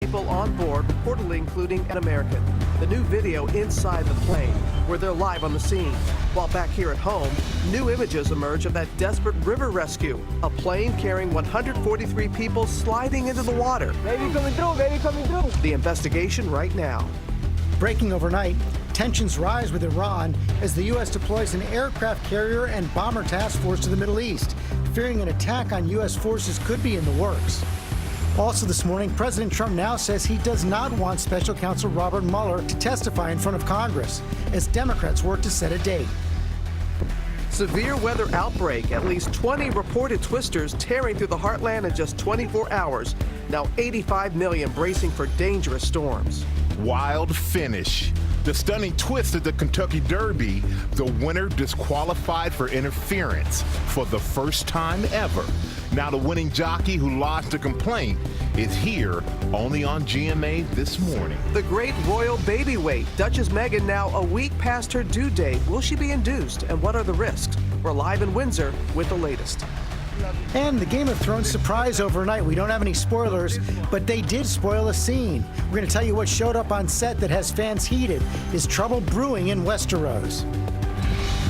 People on board, reportedly including an American. The new video inside the plane, where they're live on the scene. While back here at home, new images emerge of that desperate river rescue. A plane carrying 143 people sliding into the water. Baby coming through, baby coming through. The investigation right now. Breaking overnight, tensions rise with Iran as the U.S. deploys an aircraft carrier and bomber task force to the Middle East, fearing an attack on U.S. forces could be in the works. Also this morning, President Trump now says he does not want Special Counsel Robert Mueller to testify in front of Congress as Democrats work to set a date. Severe weather outbreak. At least 20 reported twisters tearing through the heartland in just 24 hours. Now 85 million bracing for dangerous storms. Wild finish. The stunning twist of the Kentucky Derby, the winner disqualified for interference for the first time ever. Now the winning jockey who lodged a complaint is here only on GMA this morning. The great royal baby weight. Duchess Meghan now a week past her due date. Will she be induced, and what are the risks? We're live in Windsor with the latest. And the Game of Thrones surprise overnight. We don't have any spoilers, but they did spoil a scene. We're going to tell you what showed up on set that has fans heated. Is trouble brewing in Westeros?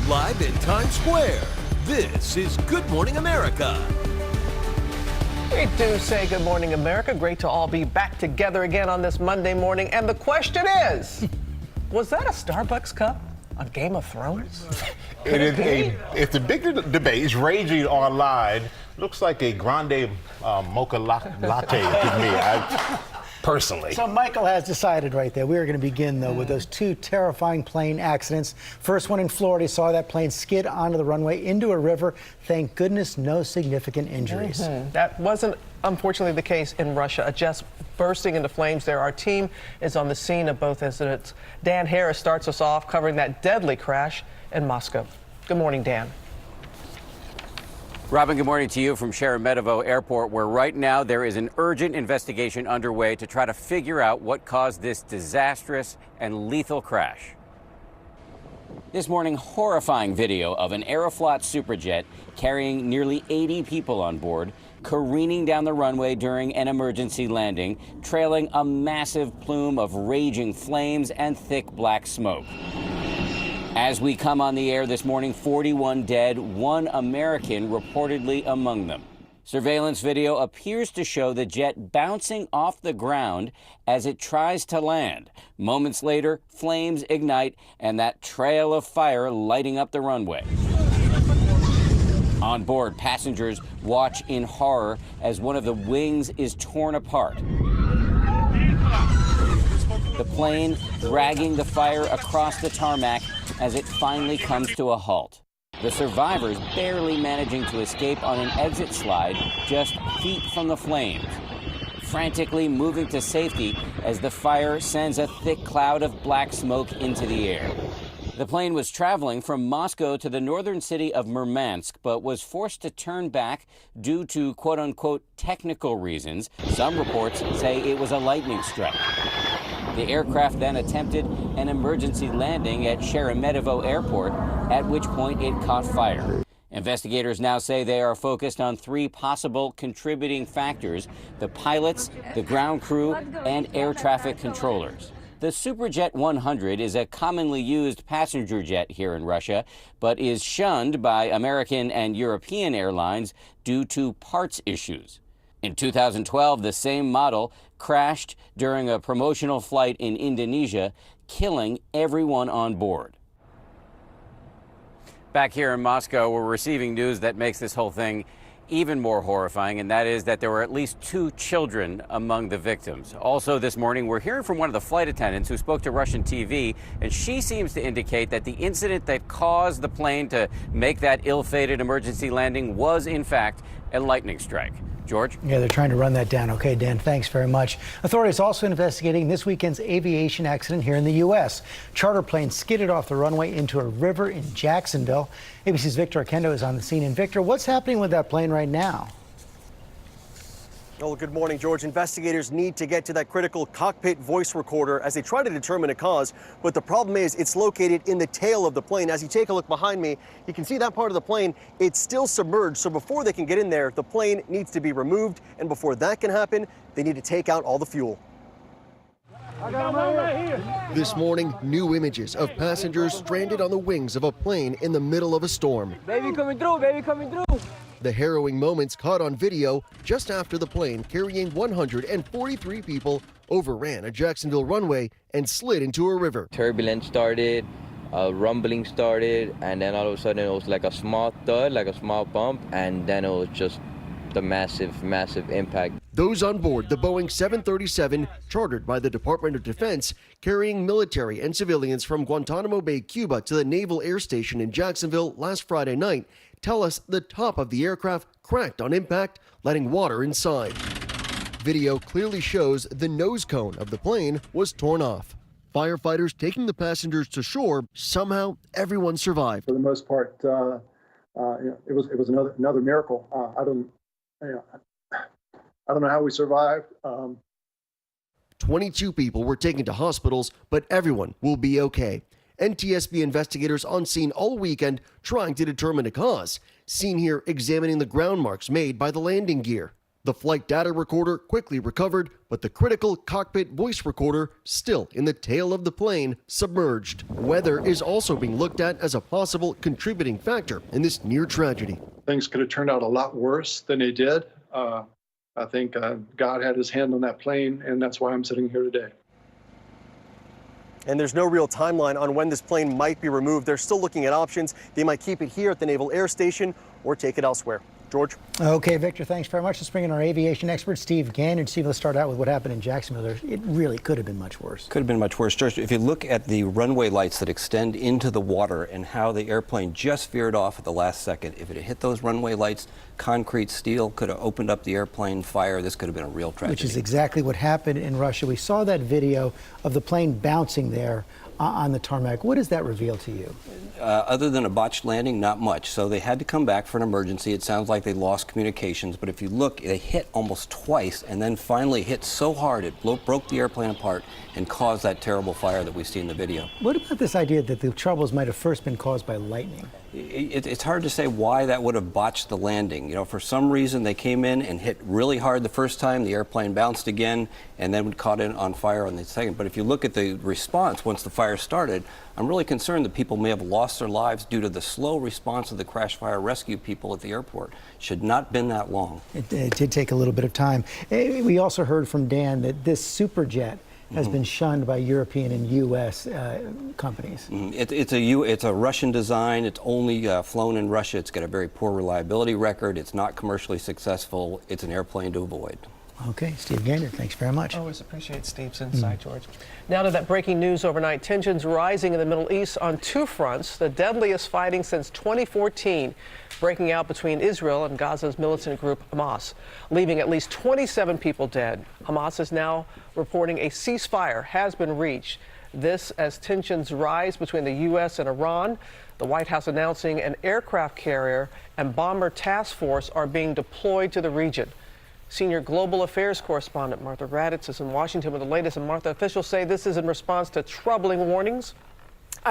Live in Times Square, this is Good Morning America. We do say good morning, America. Great to all be back together again on this Monday morning. And the question is, was that a Starbucks cup on Game of Thrones? It's a big debate. It's raging online. Looks like a grande mocha latte to me, personally. So Michael has decided right there. We are going to begin, though, with those two terrifying plane accidents. First one in Florida, saw that plane skid onto the runway into a river. Thank goodness, no significant injuries. That wasn't, unfortunately, the case in Russia. A jet bursting into flames there. Our team is on the scene of both incidents. Dan Harris starts us off covering that deadly crash in Moscow. Good morning, Dan. Robin, good morning to you from Sheremetyevo Airport, where right now there is an urgent investigation underway to try to figure out what caused this disastrous and lethal crash. This morning, horrifying video of an Aeroflot Superjet carrying nearly 80 people on board careening down the runway during an emergency landing, trailing a massive plume of raging flames and thick black smoke. As we come on the air this morning, 41 dead, 1 American reportedly among them. Surveillance video appears to show the jet bouncing off the ground as it tries to land. Moments later, flames ignite and that trail of fire lighting up the runway. On board, passengers watch in horror as one of the wings is torn apart. The plane dragging the fire across the tarmac as it finally comes to a halt. The survivors barely managing to escape on an exit slide just feet from the flames, frantically moving to safety as the fire sends a thick cloud of black smoke into the air. The plane was traveling from Moscow to the northern city of Murmansk, but was forced to turn back due to quote-unquote technical reasons. Some reports say it was a lightning strike. The aircraft then attempted an emergency landing at Sheremetyevo Airport, at which point it caught fire. Investigators now say they are focused on 3 possible contributing factors: the pilots, the ground crew, and air traffic controllers. The Superjet 100 is a commonly used passenger jet here in Russia, but is shunned by American and European airlines due to parts issues. In 2012, the same model crashed during a promotional flight in Indonesia, killing everyone on board. Back here in Moscow, we're receiving news that makes this whole thing even more horrifying, and that is that there were at least 2 children among the victims. Also this morning, we're hearing from one of the flight attendants who spoke to Russian TV, and she seems to indicate that the incident that caused the plane to make that ill-fated emergency landing was, in fact, a lightning strike. George? Yeah, they're trying to run that down. Okay, Dan, thanks very much. Authorities also investigating this weekend's aviation accident here in the U.S. Charter plane skidded off the runway into a river in Jacksonville. ABC's Victor Akendo is on the scene. And Victor, what's happening with that plane right now? Well, good morning, George. Investigators need to get to that critical cockpit voice recorder as they try to determine a cause. But the problem is it's located in the tail of the plane. As you take a look behind me, you can see that part of the plane. It's still submerged. So before they can get in there, the plane needs to be removed. And before that can happen, they need to take out all the fuel. I got him right here. This morning, new images of passengers stranded on the wings of a plane in the middle of a storm. Baby coming through, baby coming through. The harrowing moments caught on video just after the plane carrying 143 people overran a Jacksonville runway and slid into a river. Turbulence started, rumbling started, and then all of a sudden it was like a small thud, like a small bump, and then it was just the massive impact. Those on board the Boeing 737, chartered by the Department of Defense, carrying military and civilians from Guantanamo Bay, Cuba to the Naval Air Station in Jacksonville last Friday night, tell us the top of the aircraft cracked on impact, letting water inside. Video clearly shows the nose cone of the plane was torn off. Firefighters taking the passengers to shore, somehow everyone survived. For the most part, it was another miracle. I don't know how we survived. 22 people were taken to hospitals, but everyone will be okay. NTSB investigators on scene all weekend trying to determine the cause. Seen here examining the ground marks made by the landing gear. The flight data recorder quickly recovered, but the critical cockpit voice recorder still in the tail of the plane, submerged. Weather is also being looked at as a possible contributing factor in this near tragedy. Things could have turned out a lot worse than they did. I think God had his hand on that plane, and that's why I'm sitting here today. And there's no real timeline on when this plane might be removed. They're still looking at options. They might keep it here at the Naval Air Station or take it elsewhere. George? Okay, Victor, thanks very much. Let's bring in our aviation expert, Steve Gagnon. Steve, let's start out with what happened in Jacksonville. It really could have been much worse. Could have been much worse. George, if you look at the runway lights that extend into the water and how the airplane just veered off at the last second, if it had hit those runway lights, concrete steel could have opened up the airplane fire. This could have been a real tragedy. Which is exactly what happened in Russia. We saw that video of the plane bouncing there on the tarmac. What does that reveal to you? Other than a botched landing, not much. So they had to come back for an emergency. It sounds like they lost communications, but if you look, they hit almost twice and then finally hit so hard it broke the airplane apart and caused that terrible fire that we see in the video. What about this idea that the troubles might have first been caused by lightning? It's hard to say why that would have botched the landing. You know, for some reason they came in and hit really hard the first time, the airplane bounced again, and then caught it on fire on the second. But if you look at the response once the fire started, I'm really concerned that people may have lost their lives due to the slow response of the crash fire rescue people at the airport. Should not have been that long. It did take a little bit of time. We also heard from Dan that this Superjet has been shunned by European and U.S. companies. It's a Russian design. It's only flown in Russia. It's got a very poor reliability record. It's not commercially successful. It's an airplane to avoid. Okay, Steve Gagnon, thanks very much. Always appreciate Steve's insight, George. Now to that breaking news overnight. Tensions rising in the Middle East on two fronts, the deadliest fighting since 2014, breaking out between Israel and Gaza's militant group Hamas, leaving at least 27 people dead. Hamas is now reporting a ceasefire has been reached. This as tensions rise between the U.S. and Iran. The White House announcing an aircraft carrier and bomber task force are being deployed to the region. Senior Global Affairs correspondent Martha Raddatz is in Washington with the latest. And Martha, officials say this is in response to troubling warnings.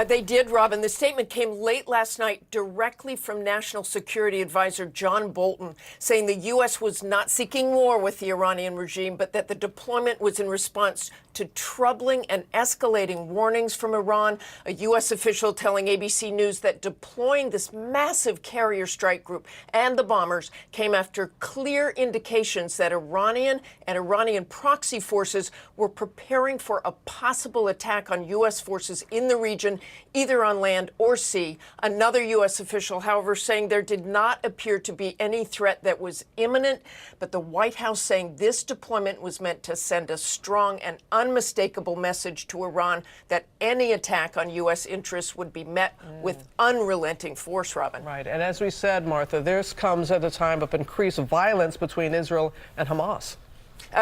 They did, Robin. The statement came late last night directly from National Security Advisor John Bolton, saying the U.S. was not seeking war with the Iranian regime, but that the deployment was in response to troubling and escalating warnings from Iran. A U.S. official telling ABC News that deploying this massive carrier strike group and the bombers came after clear indications that Iranian and Iranian proxy forces were preparing for a possible attack on U.S. forces in the region, either on land or sea. Another U.S. official, however, saying there did not appear to be any threat that was imminent, but the White House saying this deployment was meant to send a strong and unmistakable message to Iran that any attack on U.S. interests would be met with unrelenting force, Robin. Right. And as we said, Martha, this comes at a time of increased violence between Israel and Hamas.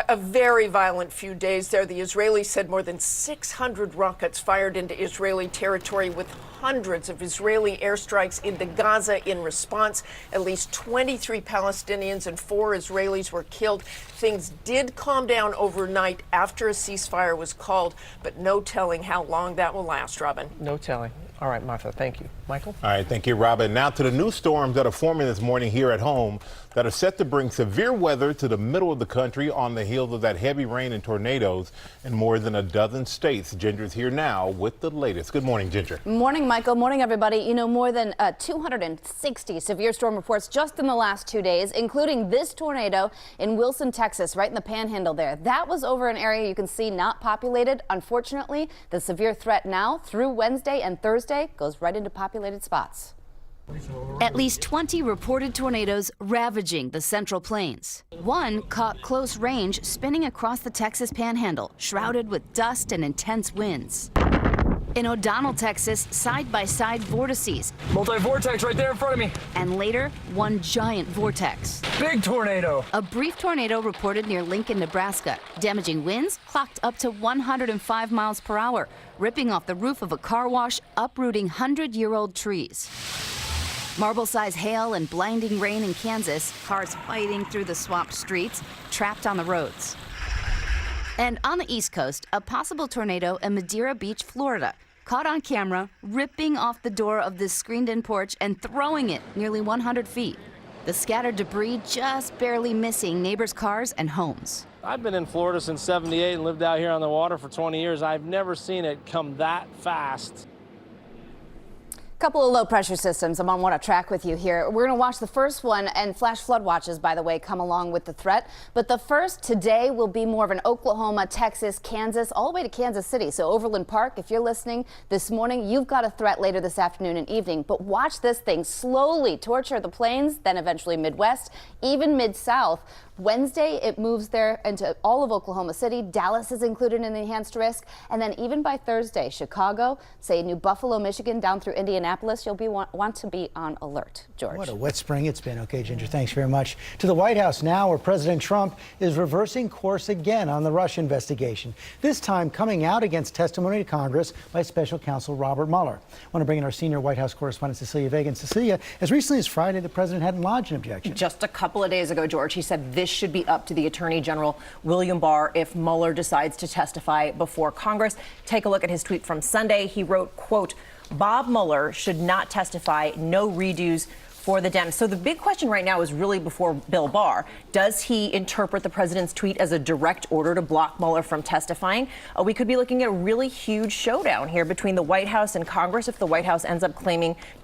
A very violent few days there. The Israelis said more than 600 rockets fired into Israeli territory, with hundreds of Israeli airstrikes into Gaza in response. At least 23 Palestinians and 4 Israelis were killed. Things did calm down overnight after a ceasefire was called, but no telling how long that will last, Robin. No telling. All right, Martha, thank you. Michael? All right, thank you, Robin. Now to the new storms that are forming this morning here at home that are set to bring severe weather to the middle of the country on the heels of that heavy rain and tornadoes in more than a dozen states. Ginger's here now with the latest. Good morning, Ginger. Morning, Michael. Morning, everybody. You know, more than 260 severe storm reports just in the last 2 days, including this tornado in Wilson, Texas, right in the panhandle there. That was over an area you can see not populated. Unfortunately, the severe threat now through Wednesday and Thursday goes right into populated spots. At least 20 reported tornadoes ravaging the Central Plains. One caught close range, spinning across the Texas panhandle, shrouded with dust and intense winds. In O'Donnell, Texas, side-by-side vortices. Multi-vortex right there in front of me. And later, one giant vortex. Big tornado. A brief tornado reported near Lincoln, Nebraska, damaging winds clocked up to 105 miles per hour, ripping off the roof of a car wash, uprooting 100-year-old trees. Marble-sized hail and blinding rain in Kansas, cars fighting through the swamped streets, trapped on the roads. And on the East Coast, a possible tornado in Madeira Beach, Florida, caught on camera, ripping off the door of this screened-in porch and throwing it nearly 100 feet. The scattered debris just barely missing neighbors' cars and homes. I've been in Florida since '78 and lived out here on the water for 20 years. I've never seen it come that fast. Couple of low pressure systems I'm on want to track with you here. We're going to watch the first one, and flash flood watches, by the way, come along with the threat. But the first today will be more of an Oklahoma, Texas, Kansas, all the way to Kansas City. So Overland Park, if you're listening this morning, you've got a threat later this afternoon and evening. But watch this thing slowly torture the plains, then eventually Midwest, even Mid-South. Wednesday, it moves there into all of Oklahoma City. Dallas is included in the enhanced risk. And then even by Thursday, Chicago, say New Buffalo, Michigan, down through Indianapolis, you'll be want to be on alert. George. What a wet spring it's been. Okay, Ginger, thanks very much. To the White House now, where President Trump is reversing course again on the Russia investigation, this time coming out against testimony to Congress by Special Counsel Robert Mueller. I want to bring in our senior White House correspondent, Cecilia Vegan. Cecilia, as recently as Friday, the president hadn't lodged an objection. Just a couple of days ago, George, he said this should be up to the Attorney General William Barr if Mueller decides to testify before Congress. Take a look at his tweet from Sunday. He wrote, quote, Bob Mueller should not testify, no redos for the Dems. So the big question right now is really before Bill Barr. Does he interpret the president's tweet as a direct order to block Mueller from testifying? We could be looking at a really huge showdown here between the White House and Congress if the White House ends up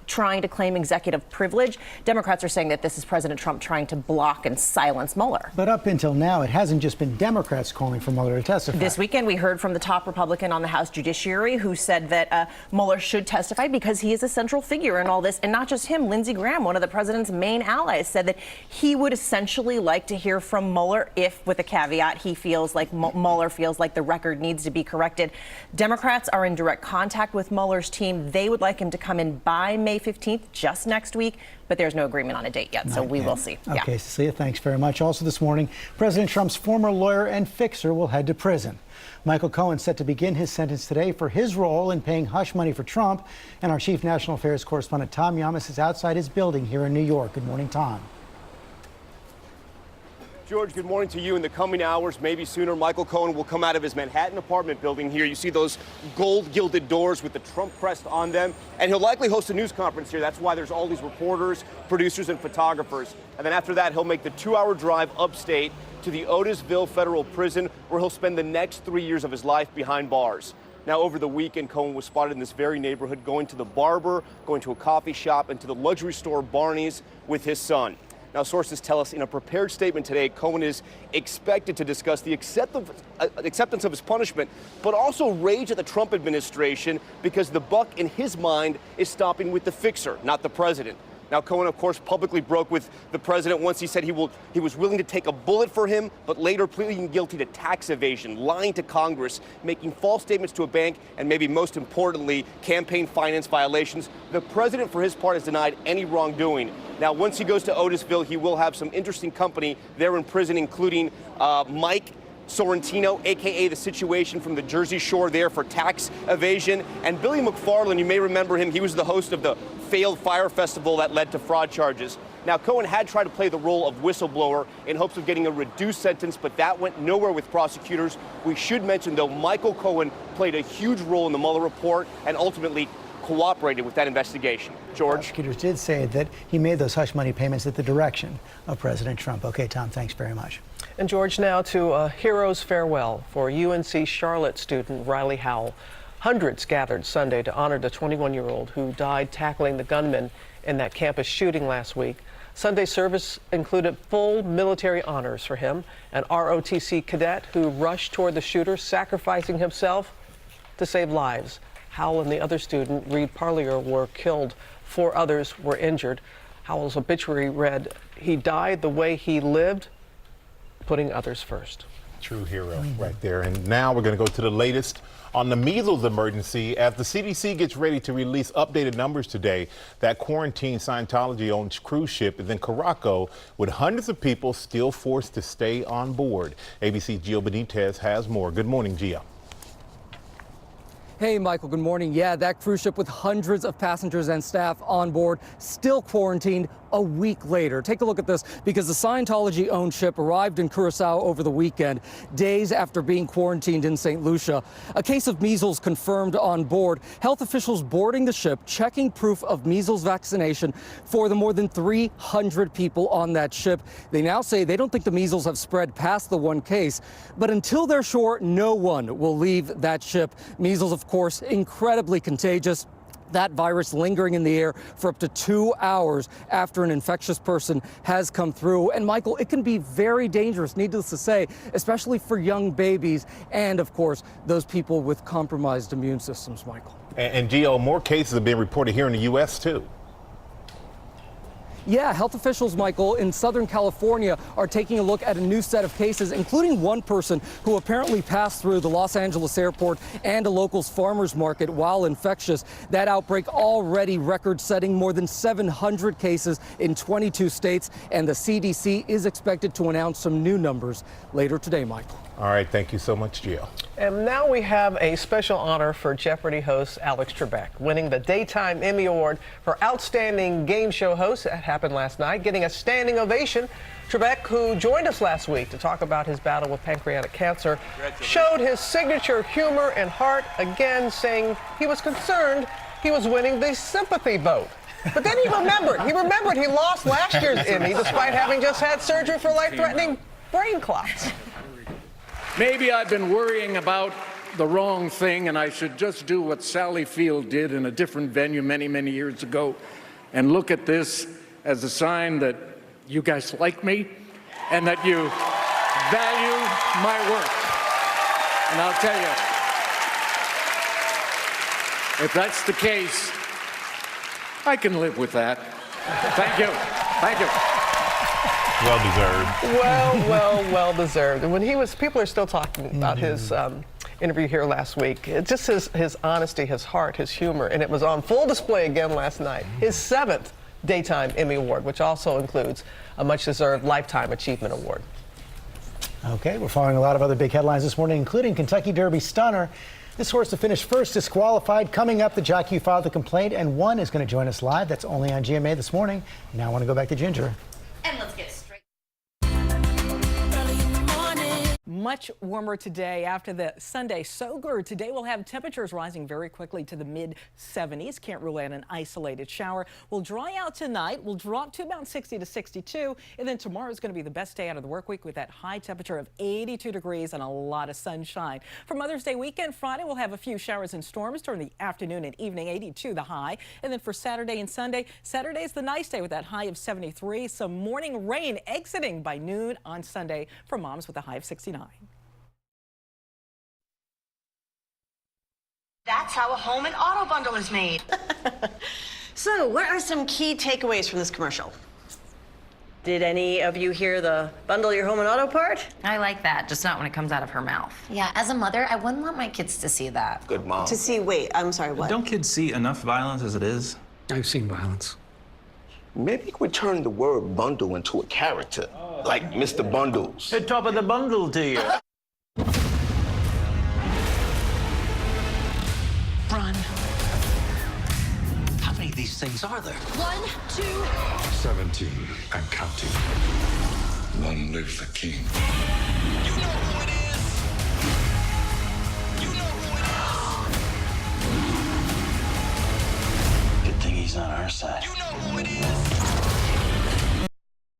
trying to claim executive privilege. Democrats are saying that this is President Trump trying to block and silence Mueller. But up until now, it hasn't just been Democrats calling for Mueller to testify. This weekend, we heard from the top Republican on the House Judiciary who said that Mueller should testify because he is a central figure in all this. And not just him, Lindsey Graham, one of the president's main allies, said that he would essentially like to hear from Mueller if, with a caveat, he feels like Mueller feels like the record needs to be corrected. Democrats are in direct contact with Mueller's team. They would like him to come in by May 15th, just next week, but there's no agreement on a date yet, so we will see. Okay, Cecilia, thanks very much. Also this morning, President Trump's former lawyer and fixer will head to prison. Michael Cohen set to begin his sentence today for his role in paying hush money for Trump, and our chief national affairs correspondent Tom Yamas is outside his building here in New York. Good morning, Tom. George, good morning to you. In the coming hours, maybe sooner, Michael Cohen will come out of his Manhattan apartment building here. You see those gold-gilded doors with the Trump crest on them, and he'll likely host a news conference here. That's why there's all these reporters, producers, and photographers. And then after that, he'll make the 2-hour drive upstate to the Otisville Federal Prison, where he'll spend the next 3 years of his life behind bars. Now, over the weekend, Cohen was spotted in this very neighborhood, going to the barber, going to a coffee shop, and to the luxury store Barney's with his son. Now, sources tell us in a prepared statement today, Cohen is expected to discuss the acceptance of his punishment, but also rage at the Trump administration because the buck in his mind is stopping with the fixer, not the president. Now, Cohen, of course, publicly broke with the president once he said he was willing to take a bullet for him, but later pleading guilty to tax evasion, lying to Congress, making false statements to a bank, and maybe most importantly, campaign finance violations. The president, for his part, has denied any wrongdoing. Now, once he goes to Otisville, he will have some interesting company there in prison, including Mike Sorrentino, a.k.a. the Situation from the Jersey Shore there for tax evasion. And Billy McFarland, you may remember him. He was the host of the failed fire festival that led to fraud charges. Now, Cohen had tried to play the role of whistleblower in hopes of getting a reduced sentence, but that went nowhere with prosecutors. We should mention, though, Michael Cohen played a huge role in the Mueller report and ultimately cooperated with that investigation. George? Prosecutors did say that he made those hush money payments at the direction of President Trump. Okay, Tom, thanks very much. And George, now to a hero's farewell for UNC Charlotte student Riley Howell. Hundreds gathered Sunday to honor the 21-year-old who died tackling the gunman in that campus shooting last week. Sunday's service included full military honors for him, an ROTC cadet who rushed toward the shooter, sacrificing himself to save lives. Howell and the other student, Reed Parlier, were killed. 4 others were injured. Howell's obituary read, "He died the way he lived, putting others first." True hero right there. And now we're going to go to the latest on the measles emergency as the CDC gets ready to release updated numbers today. That quarantined Scientology-owned cruise ship is in Caraco with hundreds of people still forced to stay on board. ABC's Gio Benitez has more. Good morning, Gio. Hey, Michael, good morning. Yeah, that cruise ship with hundreds of passengers and staff on board, still quarantined a week later. Take a look at this, because the Scientology-owned ship arrived in Curacao over the weekend, days after being quarantined in St. Lucia. A case of measles confirmed on board. Health officials boarding the ship checking proof of measles vaccination for the more than 300 people on that ship. They now say they don't think the measles have spread past the one case, but until they're sure, no one will leave that ship. Measles, of course, incredibly contagious. That virus lingering in the air for up to 2 hours after an infectious person has come through. And Michael, it can be very dangerous, needless to say, especially for young babies and, of course, those people with compromised immune systems, Michael. And Gio, more cases have been reported here in the U.S. too. Yeah, health officials, Michael, in Southern California are taking a look at a new set of cases, including one person who apparently passed through the Los Angeles airport and a local's farmer's market while infectious. That outbreak already record-setting more than 700 cases in 22 states, and the CDC is expected to announce some new numbers later today, Michael. All right, thank you so much, Gio. And now we have a special honor for Jeopardy host Alex Trebek, winning the Daytime Emmy Award for Outstanding Game Show Host. That happened last night, getting a standing ovation. Trebek, who joined us last week to talk about his battle with pancreatic cancer, showed his signature humor and heart again, saying he was concerned he was winning the sympathy vote. But then he remembered he lost last year's Emmy despite having just had surgery for life-threatening brain clots. Maybe I've been worrying about the wrong thing, and I should just do what Sally Field did in a different venue many, many years ago and look at this as a sign that you guys like me and that you value my work. And I'll tell you, if that's the case, I can live with that. Thank you. Thank you. Well deserved. Well deserved. And when people are still talking about his interview here last week. It's just his honesty, his heart, his humor, and it was on full display again last night. His 7th Daytime Emmy Award, which also includes a much-deserved Lifetime Achievement Award. Okay, we're following a lot of other big headlines this morning, including Kentucky Derby stunner. This horse to finish first disqualified. Coming up, the jockey who filed the complaint, and one is going to join us live. That's only on GMA this morning. Now I want to go back to Ginger. And let's get straight. Much warmer today after the Sunday soaker. Today we'll have temperatures rising very quickly to the mid-70s. Can't rule out an isolated shower. We'll dry out tonight. We'll drop to about 60 to 62. And then tomorrow is going to be the best day out of the work week with that high temperature of 82 degrees and a lot of sunshine. For Mother's Day weekend, Friday, we'll have a few showers and storms during the afternoon and evening, 82 the high. And then for Saturday and Sunday, Saturday's the nice day with that high of 73. Some morning rain exiting by noon on Sunday for moms with a high of 69. That's how a home and auto bundle is made. So, what are some key takeaways from this commercial? Did any of you hear the bundle your home and auto part? I like that, just not when it comes out of her mouth. Yeah, as a mother, I wouldn't want my kids to see that. Good mom. To see, wait, I'm sorry, what? Don't kids see enough violence as it is? I've seen violence. Maybe you could turn the word bundle into a character, like Mr. Bundles. Hey, top of the bundle to you. Run. How many of these things are there? 1, 2... 17 and counting. Long live the king. You know who it is. You know who it He's on our side. You know who it is.